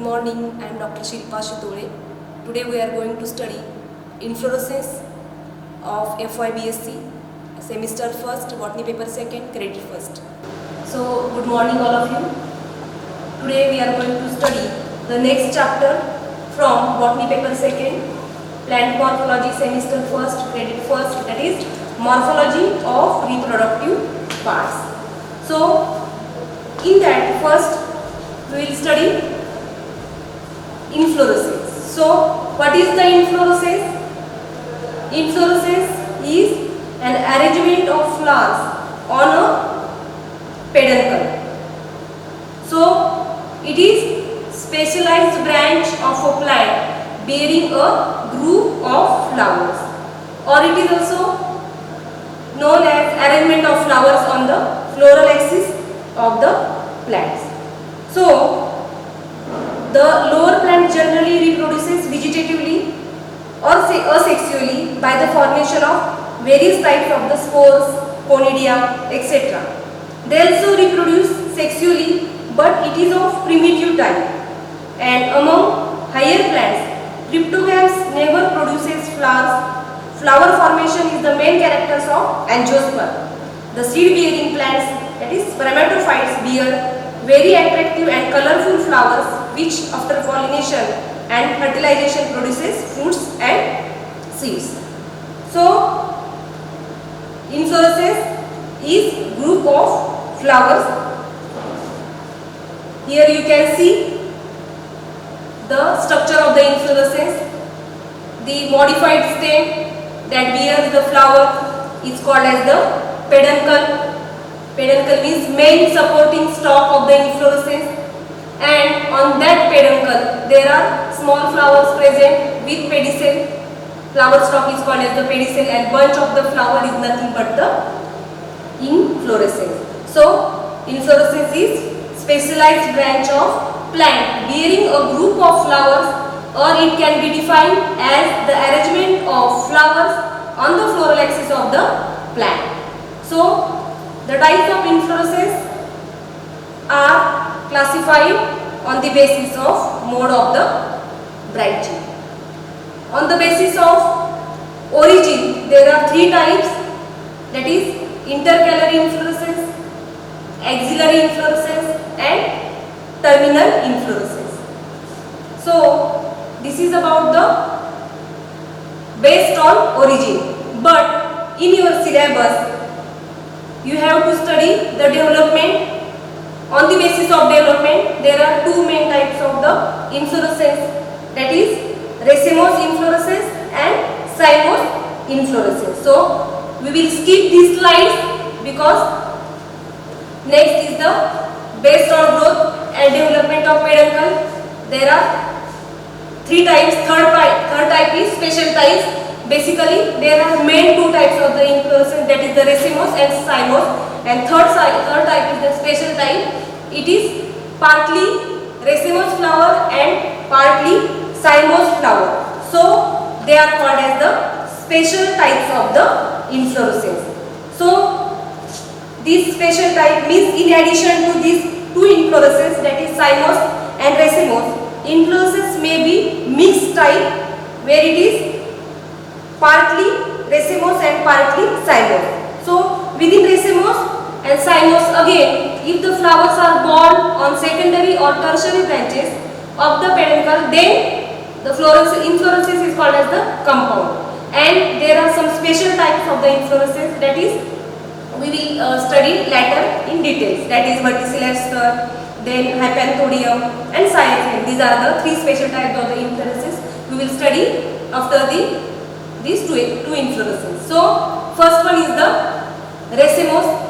morning, I am Dr. Shilpa Shitole. Today we are going to study inflorescence of FYBSc, semester first, botany paper second, credit first. So, good morning all of you. Today we are going to study the next chapter from botany paper second, plant morphology semester first, credit first, that is morphology of reproductive parts. So, in that first we will study inflorescence. So, what is the inflorescence? Inflorescence is an arrangement of flowers on a peduncle. So, it is specialized branch of a plant bearing a group of flowers, or it is also known as arrangement of flowers on the floral axis of the plants. So, the lower plant generally reproduces vegetatively or asexually by the formation of various types of the spores, conidia, etc. They also reproduce sexually, but it is of primitive type. And among higher plants, cryptogams never produces flowers. Flower formation is the main characters of angiosperm. The seed-bearing plants, that is spermatophytes, bear very attractive and colorful flowers which after pollination and fertilization produces fruits and seeds. So, inflorescence is group of flowers. Here you can see the structure of the inflorescence. The modified stem that bears the flower is called as the peduncle. Peduncle means main supporting stalk of the inflorescence, and on that peduncle there are small flowers present with pedicel. Flower stalk is called as the pedicel, and bunch of the flower is nothing but the inflorescence. So, inflorescence is specialized branch of plant bearing a group of flowers, or it can be defined as the arrangement of flowers on the floral axis of the plant. So, the types of inflorescence are classified on the basis of mode of the branching. On the basis of origin, there are three types, that is intercalary inflorescence, axillary inflorescence and terminal inflorescence. So, this is about the based on origin, but in your syllabus you have to study the development. On the basis of development, there are two main types of the inflorescence, that is racemose inflorescence and cymose inflorescence. So, we will skip these slides because next is the based on growth and development of peduncle. There are three types. Third type is special types. Basically, there are main two types of the inflorescence, that is the racemose and cymose, and third type is the special type. It is partly racemose flower and partly cymose flower. So, they are called as the special types of the inflorescence. So, this special type means in addition to these two inflorescences, that is cymose and racemose, inflorescence may be mixed type where it is partly racemose and partly cymose. So, within racemose and cymose again, if the flowers are borne on secondary or tertiary branches of the peduncle, then the inflorescence is called as the compound. And there are some special types of the inflorescence, that is we will study later in details, that is verticillary stud, then hypanthodium and cyathrium. These are the three special types of the inflorescence we will study after these two inflorescences. So, first one is the racemose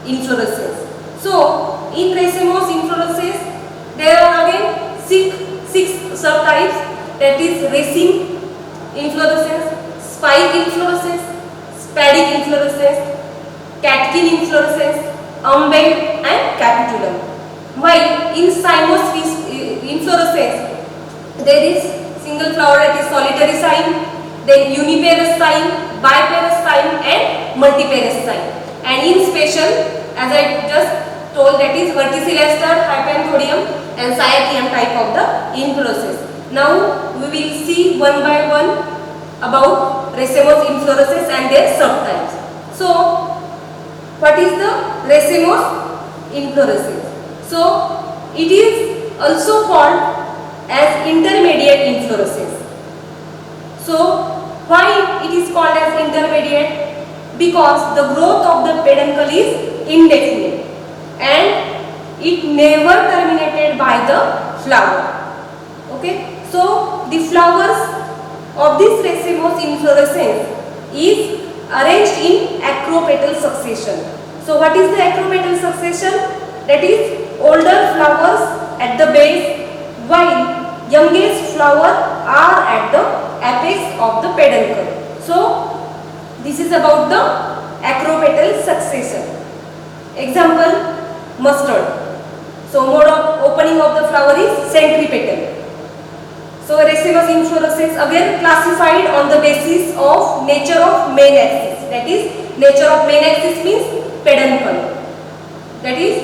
inflorescence. So, in racemose inflorescence, there are again six subtypes, that is raceme inflorescence, spike inflorescence, spadic inflorescence, catkin inflorescence, umbel and capitulum. While in cymose inflorescence, there is single flower, that is solitary cyme, then uniparous cyme, biparous cyme and multiparous cyme. And in special, as I just told, that is verticillester, hypanthoddium and cyathium type of the inflorescence. Now we will see one by one about racemose inflorescence and their subtypes. So what is the racemose inflorescence? So it is also called as intermediate inflorescence. So why it is called as intermediate? Because the growth of the peduncle is indefinite and it never terminated by the flower. Okay, so the flowers of this racemose inflorescence is arranged in acropetal succession. So what is the acropetal succession? That is older flowers at the base while youngest flower are at the apex of the peduncle. So this is about the acropetal succession. Example, mustard. So mode of opening of the flower is centripetal. So racemose inflorescence again classified on the basis of nature of main axis. That is, nature of main axis means peduncle. That is,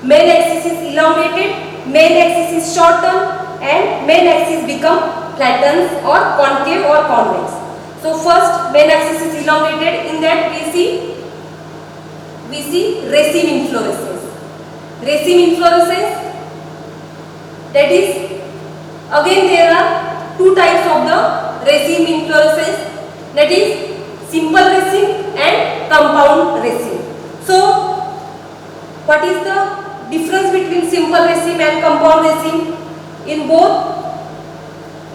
main axis is elongated, main axis is shortened and main axis become flattened or concave or convex. So first main axis is elongated, in that we see raceme inflorescence. Raceme inflorescence, that is, again there are two types of the raceme inflorescence, that is simple raceme and compound raceme. So what is the difference between simple raceme and compound raceme? In both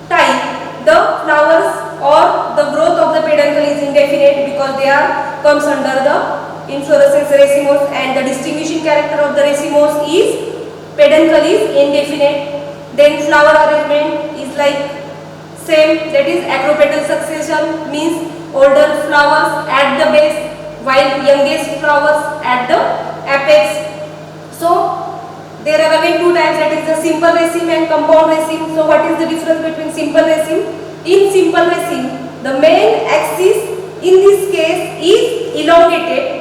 type the flowers or the growth of the peduncle is indefinite because they are comes under the inflorescence racemose, and the distinguishing character of the racemose is peduncle is indefinite. Then flower arrangement is like same, that is acropetal succession means older flowers at the base while youngest flowers at the apex. So there are again two types, that is the simple raceme and compound raceme. So what is the difference between simple raceme? In simple raceme, the main axis in this case is elongated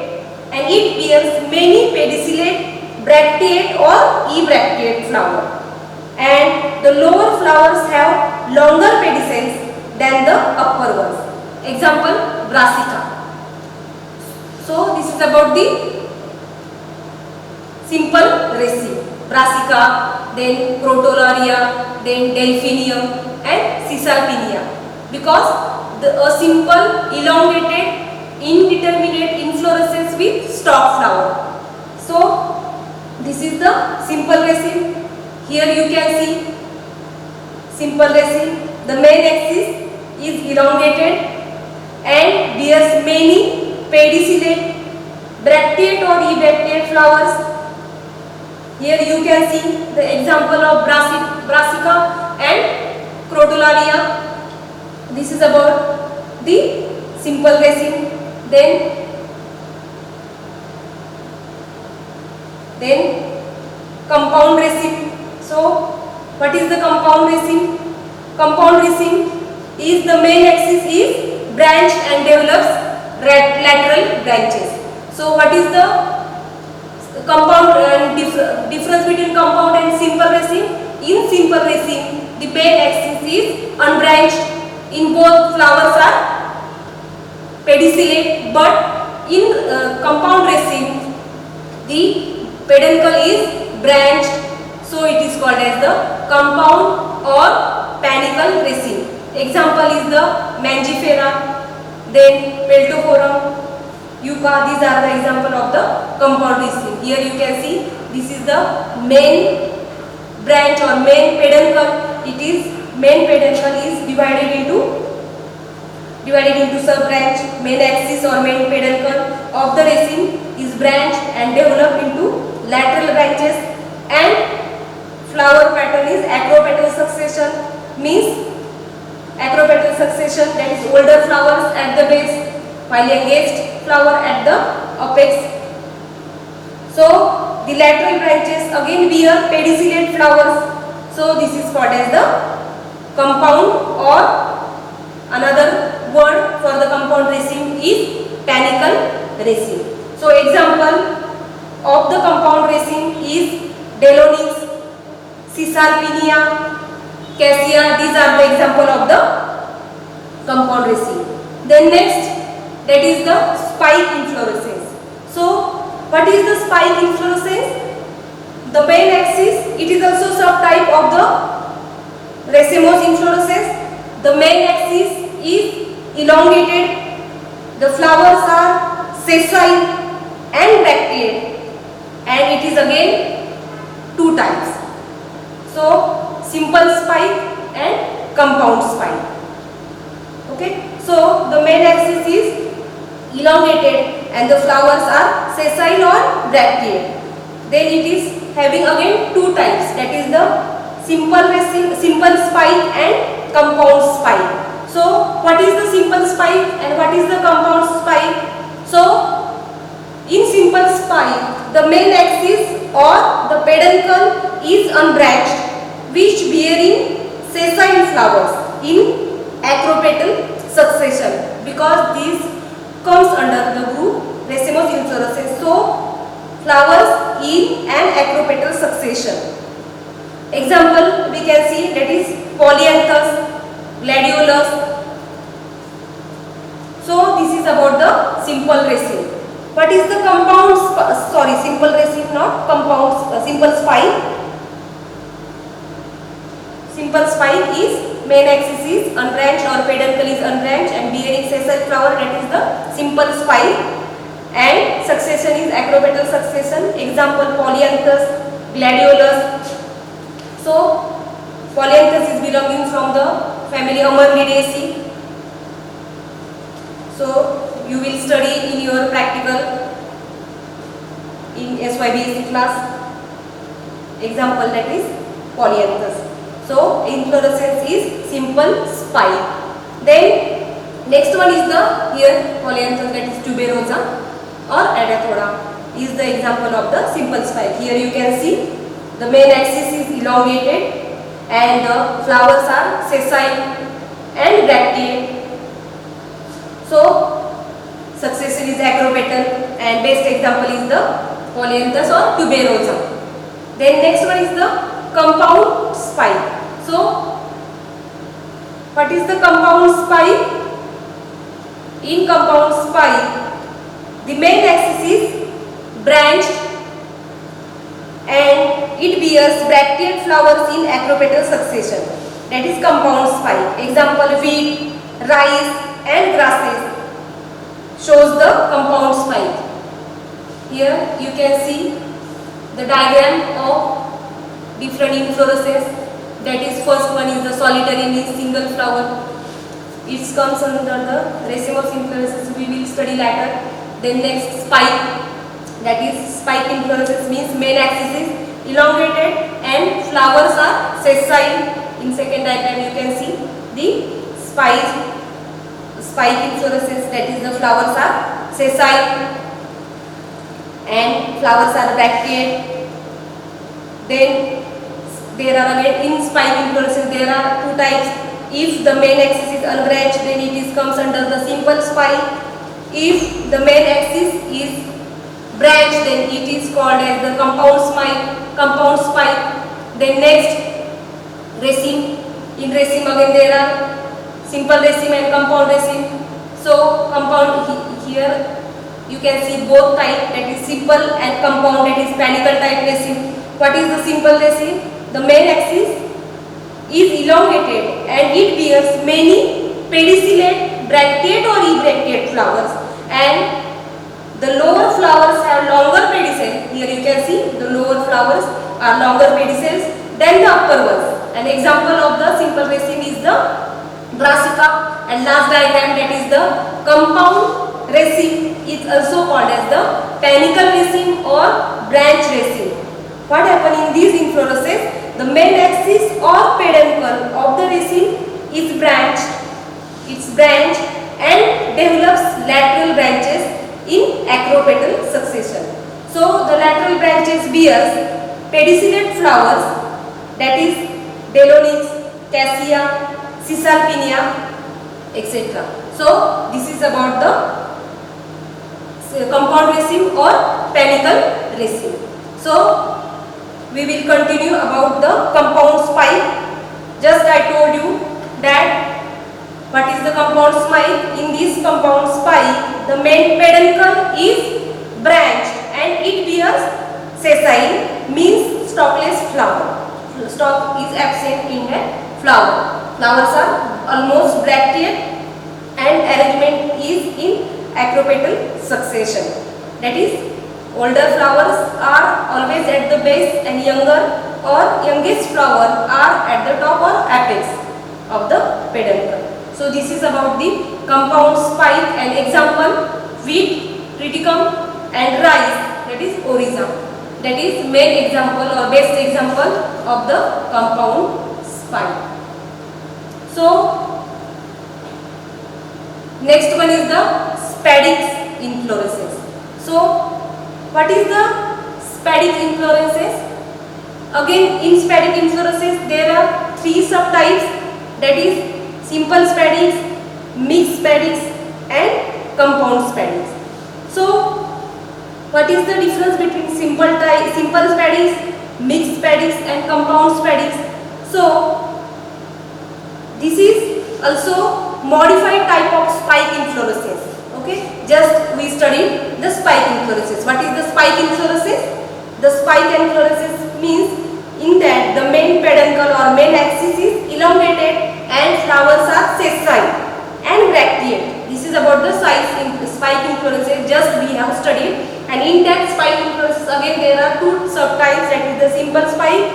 and it bears many pedicellate, bracteate or ebracteate flower, and the lower flowers have longer pedicels than the upper ones. Example, brassica. So this is about the simple raceme. Brassica, then Crotalaria, then Delphinium and Cisalpinia, because a simple elongated indeterminate inflorescence with stalk flower. So this is the simple raceme. Here you can see simple raceme. The main axis is elongated and bears many pedicellate, bracteate or ebracteate flowers. Here you can see the example of brassica and Crotalaria. This is about the simple raceme. Then compound raceme. So what is the compound raceme? Compound raceme is the main axis is branched and develops lateral branches. So what is the compound and difference between compound and simple raceme? In simple raceme, the main axis is unbranched. In both flowers are pedicellate, but in compound raceme, the peduncle is branched. So it is called as the compound or panicle raceme. Example is the Mangifera, then Peltophorum, Yucca. These are the example of the compound raceme. Here you can see this is the main branch or main peduncle. It is main peduncle is divided into sub-branch. Main axis or main peduncle of the raceme is branched and developed into lateral branches, and flower pattern is acropetal succession, means acropetal succession, that is older flowers at the base while youngest flower at the apex. So the lateral branches again bear pedicellate flowers. So this is called as the compound, or another word for the compound raceme is panicle raceme. So example, of the compound raceme is Deinonyx, Caesalpinia, Cassia. These are the example of the compound raceme. Then next, that is the spike inflorescence. So what is the spike inflorescence? The main axis, it is also subtype of the racemose inflorescence. The main axis is elongated. The flowers are sessile and bracteate, and it is again two types. So simple spike and compound spike. Okay. So the main axis is elongated and the flowers are sessile or bracteate. Then it is having again two types, that is the simple spike and compound spike. So what is the simple spike and what is the compound spike? So in simple spike, the main axis or the peduncle is unbranched, which bearing sessile flowers in acropetal succession, because this comes under the group racemose inflorescence. So flowers in an acropetal succession. Example we can see, that is Polyanthus, Gladiolus. So this is about the simple raceme. What is the compound? Simple raceme, not compound. Simple spike. Simple spike is main axis is unbranched or peduncle is unbranched and bearing sessile flower, that is the simple spike. And succession is acropetal succession. Example Polyanthus, Gladiolus. So Polyanthus is belonging from the family Amarnidaceae. So you will study in your practical in SYBSc class. Example, that is Polyanthus. So inflorescence is simple spike. Then next one is the here Polyanthus, that is tuberosa or adathoda is the example of the simple spike. Here you can see the main axis is elongated and the flowers are sessile and bracteate. So succession is acropetal and best example is the Polyanthus or tuberosa. Then next one is the compound spike. So what is the compound spike? In compound spike, the main axis is branched and it bears bracteate flowers in acropetal succession. That is compound spike. Example wheat, rice and grasses shows the compound spike. Here you can see the diagram of different inflorescence. That is, first one is the solitary, means single flower. It comes under the racemose inflorescence, we will study later. Then next spike, that is spike inflorescence, means main axis is elongated and flowers are sessile. In second diagram you can see the spike inflorescence, that is the flowers are sessile and flowers are bracteate. Then there are again in spike inflorescence there are two types. If the main axis is unbranched, then it comes under the simple spike. If the main axis is branched, then it is called as the compound spike. Then next raceme. In raceme again there are simple raceme and compound raceme. So compound, here you can see both type, that is simple and compound, that is panicle type raceme. What is the simple raceme? The main axis is elongated and it bears many pedicellate, bracteate or ebracteate flowers, and the lower flowers have longer pedicels. Here you can see the lower flowers are longer pedicels than the upper ones. An example of the simple raceme is the brassica, and last diagram, that is the compound raceme, is also called as the panicle raceme or branch raceme. What happens in these inflorescences? The main axis or peduncle of the raceme is branched. It's branched and develops lateral branches in acropetal succession. So the lateral branches bears pedicellate flowers, that is Deinonyx, Cassia, Caesalpinia, etc. So this is about the compound raceme or panicle raceme. So we will continue about the compound spike. Just I told you that what is the compound spike. In this compound spike, the main peduncle is branched and it bears sessile, means stalkless flower. Stalk is absent in a flower. Flowers are almost bracteate and arrangement is in acropetal succession. That is, older flowers are always at the base and younger or youngest flower are at the top or apex of the peduncle. So this is about the compound spike and example: wheat, triticum and rice, that is oryza. That is main example or best example of the compound spike. So next one is the spadix inflorescence. So what is the spadix inflorescence? Again, in spadix inflorescence there are three subtypes, that is simple spadix, mixed spadix and compound spadix. So what is the difference between simple spadix, mixed spadix and compound spadix? So this is also modified type of spike inflorescence. Okay, just we studied the spike inflorescence. What is the spike inflorescence? The spike inflorescence means in that the main peduncle or main axis is elongated and flowers are sessile and bracteate. This is about the spike inflorescence, just we have studied. And in that spike inflorescence again there are two subtypes, that is the simple spike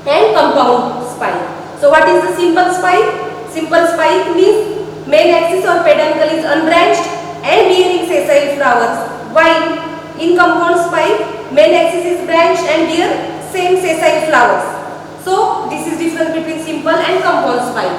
and compound spike. So what is the simple spike? Simple spike means main axis or peduncle is unbranched and bearing sessile flowers, while in compound spike main axis is branched and bear same sessile flowers. So this is difference between simple and compound spike.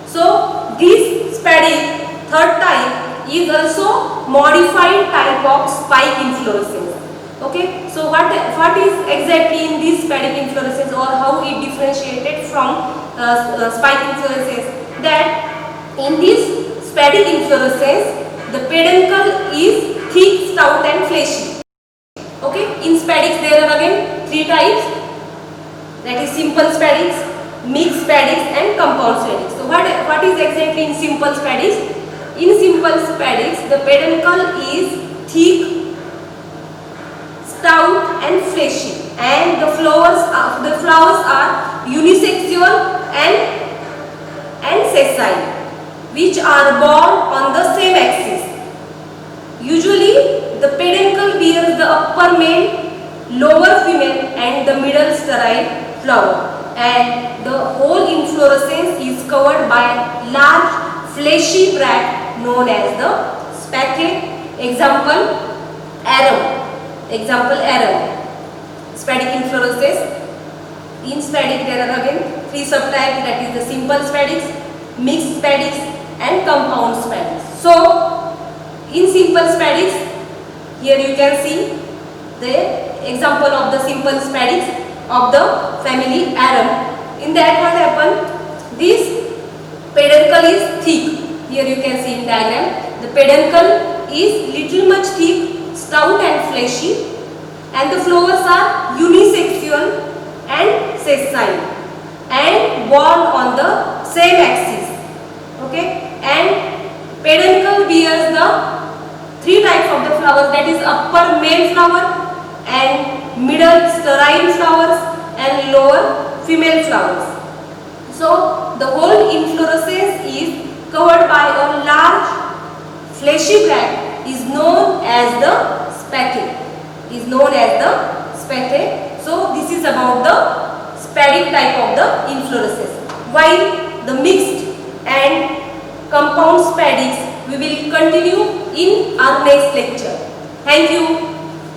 So this spadix third type is also modified type of spike inflorescence. Okay, so what is exactly in this spadix inflorescence or how it differentiated from spike inflorescence? That in this spadix inflorescence the peduncle is thick, stout and fleshy. Okay, in spadix there are again three types, that is simple spadix, mixed spadix and compound spadix. So what is exactly in simple spadix? In simple spadix the peduncle is thick, stout and fleshy and the flowers are unisexual and sessile, which are borne on the same axis. Usually the peduncle bears the upper male, lower female and the middle sterile flower, and the whole inflorescence is covered by large fleshy bracts known as the spathe. Example arum. Spadix inflorescence. In spadix there are again three subtypes, that is the simple spadix, mixed spadix and compound spadix. So in simple spadix, here you can see the example of the simple spadix of the family arum. In that what happened? This peduncle is thick. Here you can see in diagram the peduncle is little much thick, stout and fleshy, and the flowers are unisexual and sessile and borne on the same axis. Okay, and peduncle bears the three types of the flowers, that is upper male flower and middle sterile flowers and lower female flowers. So the whole inflorescence is covered by a large fleshy bract is known as the spathe. So this is about the spadix type of the inflorescence. While the mixed and compound spadix we will continue in our next lecture. Thank you.